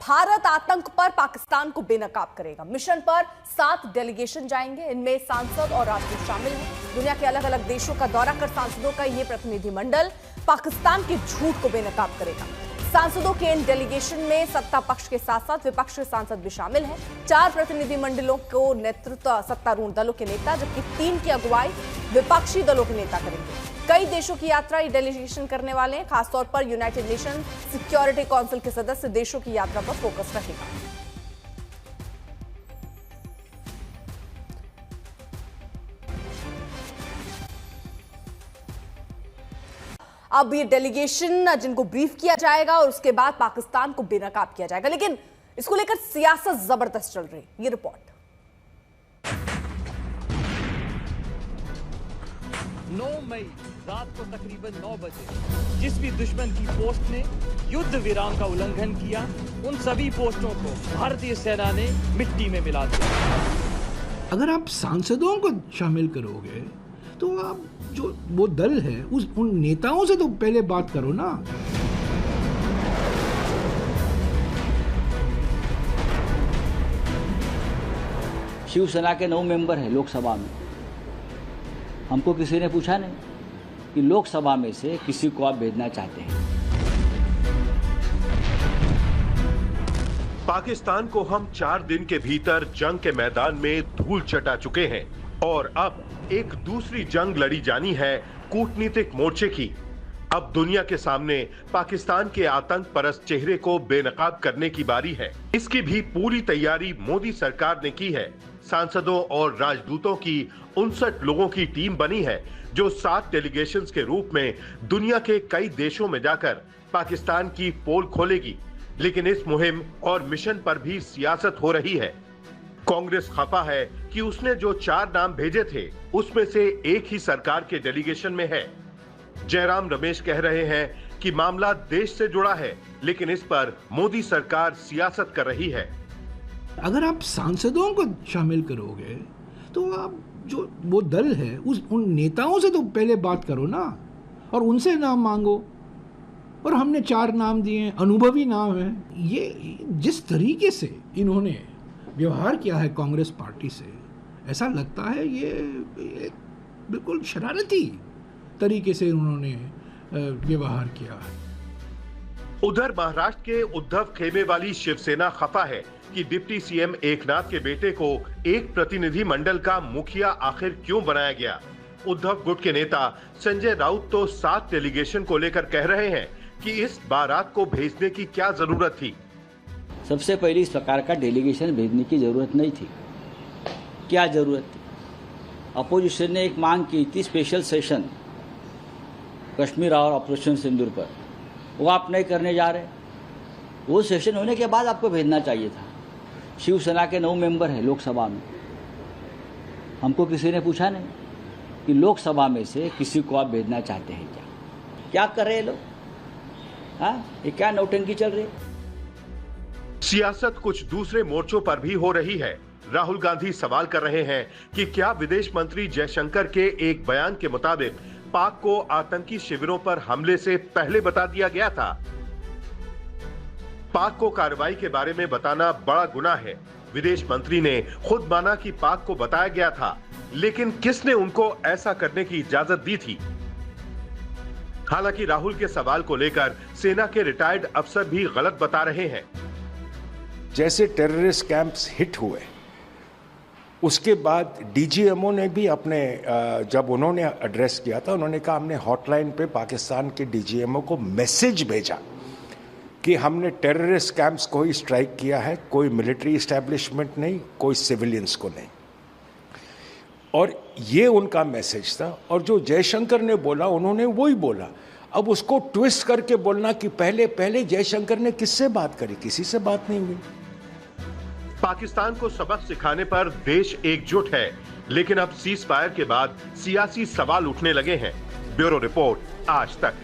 भारत आतंक पर पाकिस्तान को बेनकाब करेगा। मिशन पर 7 डेलीगेशन जाएंगे, इनमें सांसद और राजदूत शामिल हैं। दुनिया के अलग अलग देशों का दौरा कर सांसदों का यह प्रतिनिधिमंडल पाकिस्तान के झूठ को बेनकाब करेगा। सांसदों के इन डेलीगेशन में सत्ता पक्ष के साथ साथ विपक्ष के सांसद भी शामिल हैं। 4 प्रतिनिधिमंडलों को नेतृत्व सत्तारूढ़ दलों के नेता, जबकि 3 की अगुवाई विपक्षी दलों के नेता करेंगे। कई देशों की यात्रा ये डेलीगेशन करने वाले हैं। खासतौर पर यूनाइटेड नेशन सिक्योरिटी काउंसिल के सदस्य देशों की यात्रा पर फोकस रहेगा। अब ये डेलीगेशन जिनको ब्रीफ किया जाएगा और उसके बाद पाकिस्तान को बेनकाब किया जाएगा, लेकिन इसको लेकर सियासत जबरदस्त चल रही है। ये रिपोर्ट 9 मई रात को तकरीबन 9 बजे जिस भी दुश्मन की पोस्ट ने युद्ध विराम का उल्लंघन किया, उन सभी पोस्टों को भारतीय सेना ने मिट्टी में मिला दिया। अगर आप सांसदों को शामिल करोगे तो आप जो वो दल है उन नेताओं से तो पहले बात करो ना। शिवसेना के 9 मेंबर हैं लोकसभा में। हमको किसी ने पूछा नहीं कि लोकसभा में से किसी को आप भेजना चाहते हैं। पाकिस्तान को हम 4 दिन के भीतर जंग के मैदान में धूल चटा चुके हैं और अब एक दूसरी जंग लड़ी जानी है कूटनीतिक मोर्चे की। अब दुनिया के सामने पाकिस्तान के आतंक परस्त चेहरे को बेनकाब करने की बारी है। इसकी भी पूरी तैयारी मोदी सरकार ने की है। सांसदों और राजदूतों की 59 लोगों की टीम बनी है जो 7 डेलीगेशंस के रूप में दुनिया के कई देशों में जाकर पाकिस्तान की पोल खोलेगी। लेकिन इस मुहिम और मिशन पर भी सियासत हो रही है। कांग्रेस खफा है कि उसने जो 4 नाम भेजे थे उसमें से एक ही सरकार के डेलीगेशन में है। जयराम रमेश कह रहे हैं कि मामला देश से जुड़ा है, लेकिन इस पर मोदी सरकार सियासत कर रही है। अगर आप सांसदों को शामिल करोगे तो आप जो वो दल है उन नेताओं से तो पहले बात करो ना और उनसे नाम मांगो। और हमने 4 नाम दिए हैं, अनुभवी नाम है। ये जिस तरीके से इन्होंने व्यवहार किया है कांग्रेस पार्टी से, ऐसा लगता है ये बिल्कुल शरारती तरीके से उन्होंने व्यवहार किया है। उधर महाराष्ट्र के उद्धव खेमे वाली शिवसेना खफा है कि डिप्टी सीएम एकनाथ के बेटे को एक प्रतिनिधि मंडल का मुखिया आखिर क्यों बनाया गया। उद्धव गुट के नेता संजय राउत तो 7 डेलीगेशन को लेकर कह रहे हैं कि इस बारात को भेजने की क्या जरूरत थी। सबसे पहले इस प्रकार का डेलीगेशन भेजने की जरूरत नहीं थी। क्या जरूरत थी? अपोजिशन ने एक मांग की थी, स्पेशल सेशन कश्मीर और ऑपरेशन सिंदूर पर, वो आप नहीं करने जा रहे। वो सेशन होने के बाद आपको भेजना चाहिए था। शिवसेना के 9 मेंबर हैं लोकसभा में। हमको किसी ने पूछा नहीं कि लोकसभा में से किसी को आप भेजना चाहते हैं क्या कर रहे हैं लोग? हाँ, ये क्या नौटंकी चल रही है? सियासत कुछ दूसरे मोर्चों पर भी हो रही है। राहुल गांधी सवाल कर रहे हैं कि क्या विदेश मंत्री जयशंकर के एक बयान के मुताबिक पाक को आतंकी शिविरों पर हमले से पहले बता दिया गया था। पाक को कार्रवाई के बारे में बताना बड़ा गुनाह है। विदेश मंत्री ने खुद माना कि पाक को बताया गया था, लेकिन किसने उनको ऐसा करने की इजाजत दी थी? हालांकि राहुल के सवाल को लेकर सेना के रिटायर्ड अफसर भी गलत बता रहे हैं। जैसे टेररिस्ट कैंप्स हिट हुए उसके बाद डीजीएमओ ने भी अपने जब उन्होंने एड्रेस किया था, उन्होंने कहा हमने हॉटलाइन पे पाकिस्तान के डीजीएमओ को मैसेज भेजा कि हमने टेररिस्ट कैंप्स को ही स्ट्राइक किया है, कोई मिलिट्री इस्टेब्लिशमेंट नहीं, कोई सिविलियंस को नहीं। और ये उनका मैसेज था। और जो जयशंकर ने बोला उन्होंने वही बोला। अब उसको ट्विस्ट करके बोलना कि पहले जयशंकर ने किससे बात करी? किसी से बात नहीं हुई। पाकिस्तान को सबक सिखाने पर देश एकजुट है, लेकिन अब सीज फायर के बाद सियासी सवाल उठने लगे हैं। ब्यूरो रिपोर्ट, आज तक।